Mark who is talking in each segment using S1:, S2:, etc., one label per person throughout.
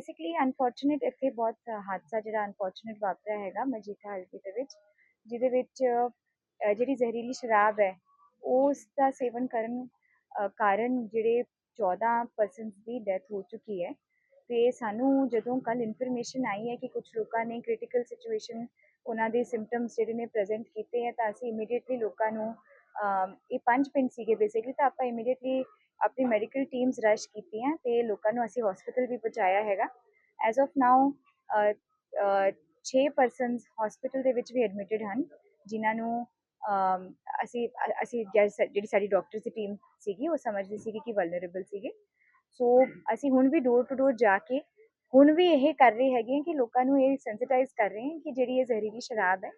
S1: Basically unfortunate ਇੱਥੇ ਬਹੁਤ ਹਾਦਸਾ ਜਿਹੜਾ ਅਨਫੋਰਚੂਨੇਟ ਵਾਪਰਿਆ ਹੈਗਾ ਮਜੀਠਾ ਹਲਕੇ ਦੇ ਵਿੱਚ, ਜਿਹਦੇ ਵਿੱਚ ਜਿਹੜੀ ਜ਼ਹਿਰੀਲੀ ਸ਼ਰਾਬ ਹੈ ਉਸ ਦਾ ਸੇਵਨ ਕਰਨ ਕਾਰਨ ਜਿਹੜੇ 14 ਪਰਸਨਸ ਦੀ ਡੈਥ ਹੋ ਚੁੱਕੀ ਹੈ। ਤੇ ਸਾਨੂੰ ਜਦੋਂ ਕੱਲ ਇਨਫੋਰਮੇਸ਼ਨ ਆਈ ਹੈ ਕਿ ਕੁਝ ਲੋਕਾਂ ਨੇ ਕ੍ਰਿਟੀਕਲ ਸਿਚੁਏਸ਼ਨ ਉਹਨਾਂ ਦੇ ਸਿੰਪਟਮਸ ਜਿਹੜੇ ਨੇ ਪ੍ਰੈਜ਼ੈਂਟ ਕੀਤੇ ਹੈ, ਤਾਂ ਅਸੀਂ ਇਮੀਡੀਏਟਲੀ ਲੋਕਾਂ ਨੂੰ ਇਹ 5 ਪਿੰਡ ਸੀਗੇ ਬੇਸਿਕਲੀ, ਤਾਂ ਆਪਾਂ ਇਮੀਡੀਏਟਲੀ ਆਪਣੀ ਮੈਡੀਕਲ ਟੀਮਸ ਰਸ਼ ਕੀਤੀਆਂ ਤੇ ਲੋਕਾਂ ਨੂੰ ਅਸੀਂ ਹਸਪੀਟਲ ਵੀ ਪਹੁੰਚਾਇਆ ਹੈਗਾ। As of now 6 persons hospital ਦੇ ਵਿੱਚ ਵੀ ਐਡਮਿਟਡ ਹਨ, ਜਿਨ੍ਹਾਂ ਨੂੰ ਅਸੀਂ ਜਿਹੜੀ ਸਾਡੀ ਡਾਕਟਰਸ ਦੀ ਟੀਮ ਸੀਗੀ ਉਹ ਸਮਝਦੀ ਸੀਗੀ ਕਿ ਵਲਨਰੇਬਲ ਸੀਗੇ। ਸੋ ਅਸੀਂ ਹੁਣ ਵੀ ਡੋਰ ਟੂ ਡੋਰ ਜਾ ਕੇ ਹੁਣ ਵੀ ਇਹ ਕਰ ਰਹੇ ਹੈਗੇ ਹਾਂ ਕਿ ਲੋਕਾਂ ਨੂੰ ਇਹ ਸੈਂਸਿਟਾਈਜ਼ ਕਰ ਰਹੇ ਹਾਂ ਕਿ ਜਿਹੜੀ ਇਹ ਜ਼ਹਿਰੀਲੀ ਸ਼ਰਾਬ ਹੈ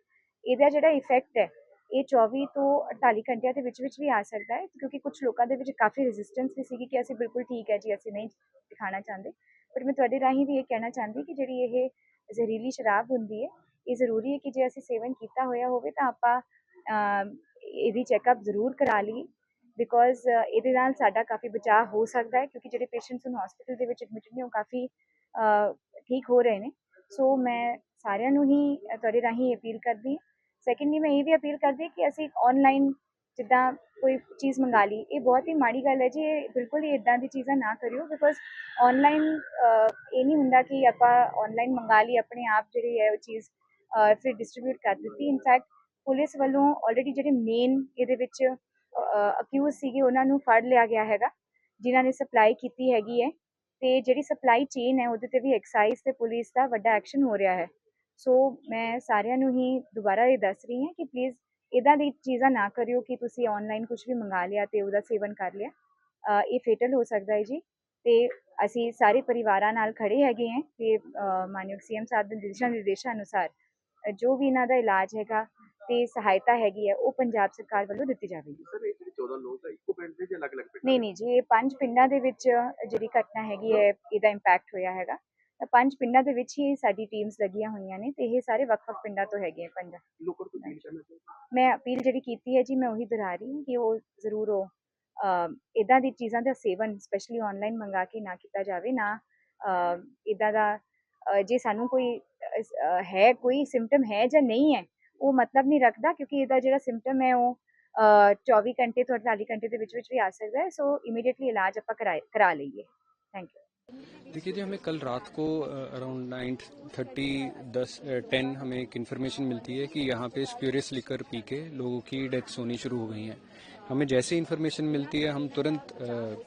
S1: ਇਹਦਾ ਜਿਹੜਾ ਇਫੈਕਟ ਹੈ ਇਹ 24 ਤੋਂ 48 ਘੰਟਿਆਂ ਦੇ ਵਿੱਚ ਵੀ ਆ ਸਕਦਾ ਹੈ, ਕਿਉਂਕਿ ਕੁਝ ਲੋਕਾਂ ਦੇ ਵਿੱਚ ਕਾਫੀ ਰੈਜ਼ਿਸਟੈਂਸ ਵੀ ਸੀਗੀ ਕਿ ਅਸੀਂ ਬਿਲਕੁਲ ਠੀਕ ਹੈ ਜੀ, ਅਸੀਂ ਨਹੀਂ ਦਿਖਾਣਾ ਚਾਹੁੰਦੇ। ਪਰ ਮੈਂ ਤੁਹਾਡੇ ਰਾਹੀਂ ਵੀ ਇਹ ਕਹਿਣਾ ਚਾਹੁੰਦੀ ਕਿ ਜਿਹੜੀ ਇਹ ਜ਼ਹਿਰੀਲੀ ਸ਼ਰਾਬ ਹੁੰਦੀ ਹੈ ਇਹ ਜ਼ਰੂਰੀ ਹੈ ਕਿ ਜੇ ਅਸੀਂ ਸੇਵਨ ਕੀਤਾ ਹੋਇਆ ਹੋਵੇ ਤਾਂ ਆਪਾਂ ਇਹਦੀ ਚੈੱਕਅਪ ਜ਼ਰੂਰ ਕਰਾ ਲਈਏ, ਬਿਕੋਜ਼ ਇਹਦੇ ਨਾਲ ਸਾਡਾ ਕਾਫੀ ਬਚਾਅ ਹੋ ਸਕਦਾ ਹੈ, ਕਿਉਂਕਿ ਜਿਹੜੇ ਪੇਸ਼ੈਂਟਸ ਨੂੰ ਹਸਪੀਟਲ ਦੇ ਵਿੱਚ ਐਡਮਿਟਡ ਨੇ ਉਹ ਕਾਫੀ ਠੀਕ ਹੋ ਰਹੇ ਨੇ। ਸੋ ਮੈਂ ਸਾਰਿਆਂ ਨੂੰ ਹੀ ਤੁਹਾਡੇ ਰਾਹੀਂ ਅਪੀਲ ਕਰਦੀ ਹਾਂ। ਸੈਕੰਡਲੀ ਮੈਂ ਇਹ ਵੀ ਅਪੀਲ ਕਰਦੀ ਹਾਂ ਕਿ ਅਸੀਂ ਔਨਲਾਈਨ ਜਿੱਦਾਂ ਕੋਈ ਚੀਜ਼ ਮੰਗਾ ਲਈ, ਇਹ ਬਹੁਤ ਹੀ ਮਾੜੀ ਗੱਲ ਹੈ ਜੀ, ਇਹ ਬਿਲਕੁਲ ਹੀ ਇੱਦਾਂ ਦੀ ਚੀਜ਼ਾਂ ਨਾ ਕਰਿਓ, ਬਿਕੋਜ਼ ਔਨਲਾਈਨ ਇਹ ਨਹੀਂ ਹੁੰਦਾ ਕਿ ਆਪਾਂ ਔਨਲਾਈਨ ਮੰਗਾ ਲਈ ਆਪਣੇ ਆਪ ਜਿਹੜੀ ਹੈ ਉਹ ਚੀਜ਼ ਫਿਰ ਡਿਸਟਰੀਬਿਊਟ ਕਰ ਦਿੱਤੀ। ਇਨਫੈਕਟ ਪੁਲਿਸ ਵੱਲੋਂ ਆਲਰੇਡੀ ਜਿਹੜੇ ਮੇਨ ਇਹਦੇ ਵਿੱਚ ਅਕਿਊਜ਼ ਸੀਗੇ ਉਹਨਾਂ ਨੂੰ ਫੜ ਲਿਆ ਗਿਆ ਹੈਗਾ, ਜਿਨ੍ਹਾਂ ਨੇ ਸਪਲਾਈ ਕੀਤੀ ਹੈਗੀ ਹੈ, ਤੇ ਜਿਹੜੀ ਸਪਲਾਈ ਚੇਨ ਹੈ ਉਹਦੇ ਤੇ ਵੀ ਐਕਸਾਈਜ਼ ਤੇ ਪੁਲਿਸ ਦਾ ਵੱਡਾ ਐਕਸ਼ਨ ਹੋ ਰਿਹਾ ਹੈ। ਸੋ ਮੈਂ ਸਾਰਿਆਂ ਨੂੰ ਹੀ ਦੁਬਾਰਾ ਇਹ ਦੱਸ ਰਹੀ ਹਾਂ ਕਿ ਪਲੀਜ਼ ਇੱਦਾਂ ਦੀ ਚੀਜ਼ਾਂ ਨਾ ਕਰਿਓ ਕਿ ਤੁਸੀਂ ਔਨਲਾਈਨ ਕੁਝ ਵੀ ਮੰਗਾ ਲਿਆ ਤੇ ਉਹਦਾ ਸੇਵਨ ਕਰ ਲਿਆ, ਇਹ ਫੇਟਲ ਹੋ ਸਕਦਾ ਹੈ ਜੀ। ਤੇ ਅਸੀਂ ਸਾਰੇ ਪਰਿਵਾਰਾਂ ਨਾਲ ਖੜੇ ਹੈਗੇ ਹਾਂ ਤੇ ਮਾਨਯੋਗ ਸੀਐਮ ਸਾਹਿਬ ਦੇ ਨਿਰਦੇਸ਼ਾਂ ਅਨੁਸਾਰ ਜੋ ਵੀ ਇਹਨਾਂ ਦਾ ਇਲਾਜ ਹੈਗਾ ਤੇ ਸਹਾਇਤਾ ਹੈਗੀ ਹੈ ਉਹ ਪੰਜਾਬ ਸਰਕਾਰ ਵੱਲੋਂ ਦਿੱਤੀ ਜਾਵੇਗੀ।
S2: ਸਰ ਇਹ ਜਿਹੜੇ 14 ਲੋਕ ਆ ਇੱਕੋ ਪਿੰਡ ਦੇ ਜਾਂ ਅਲੱਗ-ਅਲੱਗ ਪਿੰਡ?
S1: ਨਹੀਂ ਜੀ, ਇਹ 5 ਪਿੰਡਾਂ ਦੇ ਵਿੱਚ ਜਿਹੜੀ ਘਟਨਾ ਹੈਗੀ ਹੈ ਇਹਦਾ ਇੰਪੈਕਟ ਹੋਇਆ ਹੈਗਾ। 5 ਪਿੰਡਾਂ ਦੇ ਵਿੱਚ ਹੀ ਸਾਡੀ ਟੀਮਸ ਲੱਗੀਆਂ ਹੋਈਆਂ ਨੇ ਤੇ ਇਹ ਸਾਰੇ ਵੱਖ-ਵੱਖ ਪਿੰਡਾਂ ਤੋਂ ਹੈਗੇ ਆ।
S2: ਲੋਕਾਂ ਨੂੰ ਅਪੀਲ ਕਰਨਾ ਚਾਹੁੰਦਾ
S1: ਮੈਂ ਅਪੀਲ ਜਿਹੜੀ ਕੀਤੀ ਹੈ ਜੀ ਮੈਂ ਉਹੀ ਦੁਹਰਾ ਰਹੀ ਹਾਂ ਕਿ ਉਹ ਜ਼ਰੂਰ ਉਹ ਇੱਦਾਂ ਦੀ ਚੀਜ਼ਾਂ ਦਾ ਸੇਵਨ ਸਪੈਸ਼ਲੀ ਔਨਲਾਈਨ ਮੰਗਾ ਕੇ ਨਾ ਕੀਤਾ ਜਾਵੇ। ਨਾ ਇੱਦਾਂ ਦਾ ਜੇ ਸਾਨੂੰ ਕੋਈ ਹੈ ਕੋਈ ਸਿੰਪਟਮ ਹੈ ਜਾਂ ਨਹੀਂ ਹੈ ਉਹ ਮਤਲਬ ਨਹੀਂ ਰੱਖਦਾ, ਕਿਉਂਕਿ ਇਹਦਾ ਜਿਹੜਾ ਸਿੰਪਟਮ ਹੈ ਉਹ 24 ਘੰਟੇ ਤੋਂ 48 घंटे ਦੇ ਵਿੱਚ ਵੀ ਆ ਸਕਦਾ है। सो इमीडिएटली इलाज आप करा लीजिए। Thank you.
S3: देखिए जी, हमें कल रात को अराउंड 9:30 हमें एक इन्फॉर्मेशन मिलती है कि यहाँ पे स्प्यूरियस लिकर पी के लोगों की डेथ्स होनी शुरू हो गई हैं। हमें जैसे इन्फॉर्मेशन मिलती है हम तुरंत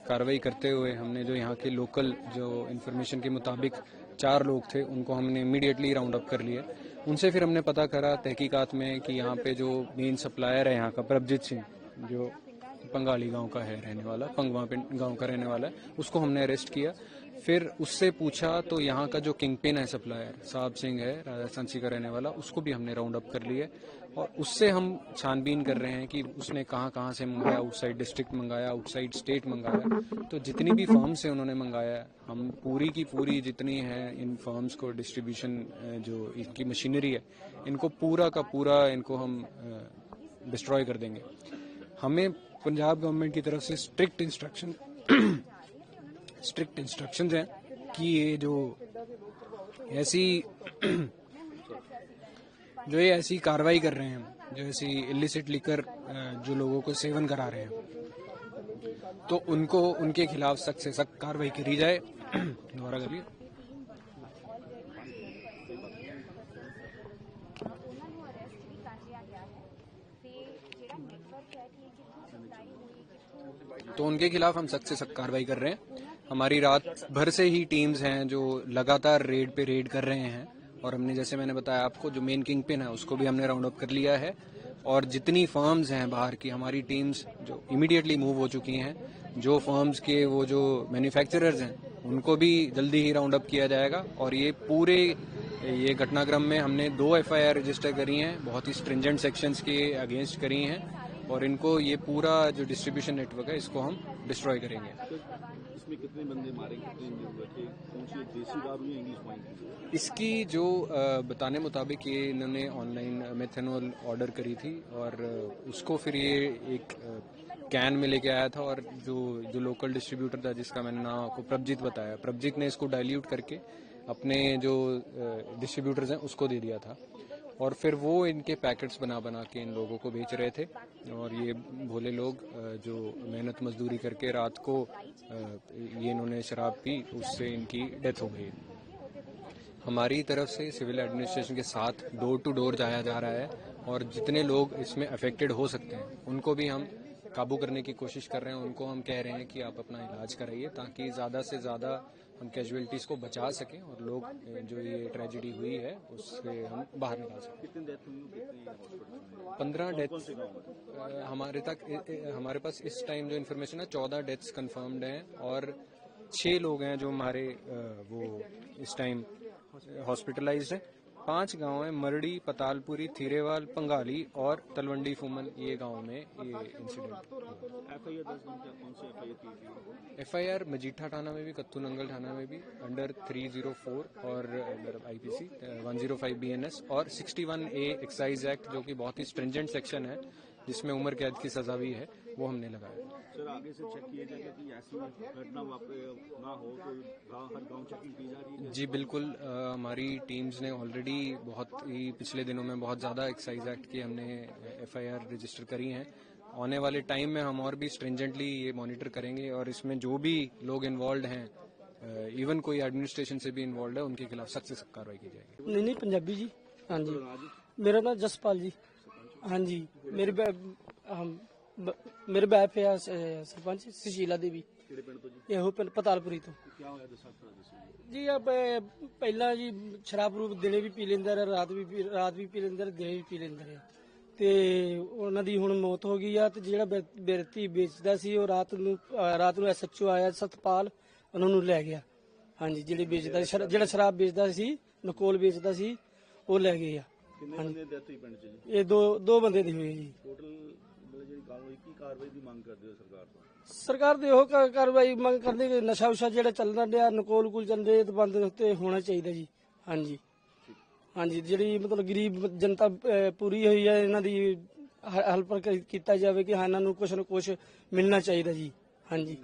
S3: कार्रवाई करते हुए हमने जो यहाँ के लोकल जो इन्फॉर्मेशन के मुताबिक 4 लोग थे उनको हमने इमीडिएटली राउंड अप कर लिया। उनसे फिर हमने पता करा तहकीकात में कि यहाँ पे जो मेन सप्लायर है यहाँ का प्रभजीत सिंह, जो पंगाली गांव का है रहने वाला, पंगवा गांव का रहने वाला है, उसको हमने अरेस्ट किया। फिर उससे पूछा तो यहाँ का जो किंग पिन है सप्लायर साहब सिंह है राजस्थान का रहने वाला, उसको भी हमने राउंड अप कर लिया और उससे हम छानबीन कर रहे हैं कि उसने कहाँ कहाँ से मंगाया, आउटसाइड डिस्ट्रिक्ट मंगाया, आउटसाइड स्टेट मंगाया। तो जितनी भी फर्म से उन्होंने मंगाया हम पूरी की पूरी जितनी है इन फर्म्स को डिस्ट्रीब्यूशन जो इनकी मशीनरी है इनको पूरा का पूरा इनको हम डिस्ट्रॉय कर देंगे। हमें पंजाब गवर्नमेंट की तरफ से स्ट्रिक्ट इंस्ट्रक्शंस हैं कि ये जो ऐसी कार्रवाई कर रहे हैं, जो ऐसी इलिसिट लिकर जो लोगों को सेवन करा रहे हैं, तो उनको उनके खिलाफ सख्त से सख्त कार्रवाई करी जाए। दोबारा करिए। तो उनके खिलाफ हम सख्त से सख्त कार्रवाई कर रहे हैं। हमारी रात भर से ही टीम्स हैं जो लगातार रेड पे रेड कर रहे हैं और हमने जैसे मैंने बताया आपको जो मेन किंग पिन है उसको भी हमने राउंड अप कर लिया है और जितनी फर्म्स हैं बाहर की हमारी टीम्स जो इमीडिएटली मूव हो चुकी हैं। जो फर्म्स के वो जो मैन्युफैक्चरर्स हैं उनको भी जल्दी ही राउंड अप किया जाएगा और ये घटनाक्रम में हमने 2 FIR रजिस्टर करी हैं, बहुत ही स्ट्रिंजेंट सेक्शंस के अगेंस्ट करी हैं और इनको ये पूरा जो डिस्ट्रीब्यूशन नेटवर्क है इसको हम डिस्ट्रॉय करेंगे।
S2: इसमें कितने बंदे मारे, कितने हुए थे, कौन सी देसी दारू या इंग्लिश वाइन थी?
S3: इसकी जो बताने मुताबिक ये इन्होंने ऑनलाइन मेथनॉल ऑर्डर करी थी और उसको फिर ये एक कैन में लेके आया था और जो लोकल डिस्ट्रीब्यूटर था जिसका मैंने नाम आपको प्रभजीत बताया, प्रभजीत ने इसको डाइल्यूट करके अपने जो डिस्ट्रीब्यूटर्स हैं उसको दे दिया था, और फिर वो इनके पैकेट्स बना बना के इन लोगों को बेच रहे थे। और ये भोले लोग जो मेहनत मजदूरी करके रात को ये इन्होंने शराब पी, उससे इनकी डेथ हो गई। हमारी तरफ से सिविल एडमिनिस्ट्रेशन के साथ डोर टू डोर जाया जा रहा है, और जितने लोग इसमें अफेक्टेड हो सकते हैं उनको भी हम काबू करने की कोशिश कर रहे हैं। उनको हम कह रहे हैं कि आप अपना इलाज कराइए, ताकि ज़्यादा से ज़्यादा हम कैजुअलिटीज़ को बचा सकें और लोग जो ये ट्रेजेडी हुई है उससे हम बाहर निकाल सकें।
S2: कितनी डेथ हुई, कितनी हॉस्पिटल
S3: 15
S2: कौन से गाँव में?
S3: डेथ्स हमारे पास इस टाइम जो इन्फॉर्मेशन है 14 डेथ्स कंफर्म्ड हैं, और 6 लोग हैं जो हमारे वो इस टाइम हॉस्पिटलाइज्ड है। 5 गांव हैं, मरड़ी, पतालपुरी, थीरेवाल, पंगाली और तलवंडी फूमन, ये गांव में ये इंसिडेंट।
S2: FIR 10 दिन क्या, कौन सी FIR की थी?
S3: FIR मजीठा थाना में भी, कत्तू नंगल थाना में भी अंडर 304 और अंडर IPC 105 BNS और 61A एक्साइज एक्ट, जो कि बहुत ही स्ट्रिंजेंट सेक्शन है जिसमें उम्र कैद की सजा भी है, वो हमने लगाया।
S2: सर आगे से चेक किया जाएगा कि ऐसी घटना वापस ना हो, तो हर गांव चेकिंग की जा रही है?
S3: जी बिल्कुल, हमारी टीम्स ने ऑलरेडी बहुत ही पिछले दिनों में बहुत ज़्यादा एक्साइज एक्ट की हमने FIR रजिस्टर करी हैं। आने वाले टाइम में हम और भी स्ट्रिंजेंटली ये मॉनिटर करेंगे, और इसमें जो भी लोग इन्वॉल्व हैं, इवन कोई एडमिनिस्ट्रेशन से भी इन्वॉल्व है, उनके खिलाफ सख्त से सख्त कार्रवाई की जाएगी।
S4: नहीं पंजाबी जी। हाँ जी, मेरा नाम जसपाल जी। हाँ जी, मेरे बैफ है सरपंच सुशीला देवी,
S2: ਕਿਹੜੇ ਪਿੰਡ ਤੋਂ ਜੀ?
S4: ਇਹੋ ਪਿੰਡ ਪਤਾਲਪੁਰੀ ਤੋਂ
S2: ਕੀ ਹੋਇਆ ਦੱਸੋ ਥੋੜਾ ਦੱਸੋ।
S4: ਜੀ। ਪਹਿਲਾਂ ਜੀ ਸ਼ਰਾਬ ਰੂਪ ਦਿਨੇ ਵੀ ਪੀ ਲੈਂਦੇ ਰਹੇ, ਰਾਤ ਵੀ ਪੀ ਲੈਂਦੇ ਰਹੇ, ਦਿਨੇ ਵੀ ਪੀ ਲੈਂਦੇ ਰਹੇ, ਤੇ ਉਹਨਾਂ ਦੀ ਹੁਣ ਮੌਤ ਹੋ ਗਈ ਆ। ਤੇ ਜਿਹੜਾ ਵਿਅਕਤੀ ਵੇਚਦਾ ਸੀ ਉਹ ਰਾਤ ਨੂੰ SHO ਆਇਆ ਸਤਪਾਲ, ਉਹਨਾਂ ਨੂੰ ਲੈ ਗਿਆ। ਹਾਂਜੀ, ਜਿਹੜਾ ਸ਼ਰਾਬ ਵੇਚਦਾ ਸੀ, ਨਕੋਲ ਵੇਚਦਾ ਸੀ, ਉਹ ਲੈ ਗਏ ਆ।
S2: ਕਿੰਨੇ ਬੰਦੇ ਡੈਥ ਹੋਈ ਪਿੰਡ 'ਚ ਜੀ?
S4: ਇਹ ਦੋ ਬੰਦੇ ਦੀ ਹੋਈ ਜੀ।
S2: ਟੋਟਲ ਜਿਹੜੀ ਗੱਲ ਹੋਈ, ਕੀ ਕਾਰਵਾਈ ਦੀ ਮੰਗ ਕਰਦੇ ਹੋ ਸਰਕਾਰ ਤੋਂ?
S4: ਸਰਕਾਰ ਦੇ ਇਹੋ ਕਾਰਵਾਈ ਮੰਗ ਕਰਦੇ ਕਿ ਨਸ਼ਾ ਉਸ਼ਾ ਜਿਹੜਾ ਚੱਲਦਾ ਡਿਆ, ਨਕੋਲ ਚੱਲਦੇ, ਤੇ ਬੰਦ ਉੱਤੇ ਹੋਣਾ ਚਾਹੀਦਾ ਜੀ। ਹਾਂਜੀ ਹਾਂਜੀ, ਜਿਹੜੀ ਮਤਲਬ ਗਰੀਬ ਜਨਤਾ ਪੂਰੀ ਹੋਈ ਹੈ, ਇਹਨਾਂ ਦੀ ਹੈਲਪ ਕੀਤਾ ਜਾਵੇ ਕਿ ਹਾਂ ਇਹਨਾਂ ਨੂੰ ਕੁਛ ਨਾ ਕੁਛ ਮਿਲਣਾ ਚਾਹੀਦਾ ਜੀ। ਹਾਂਜੀ।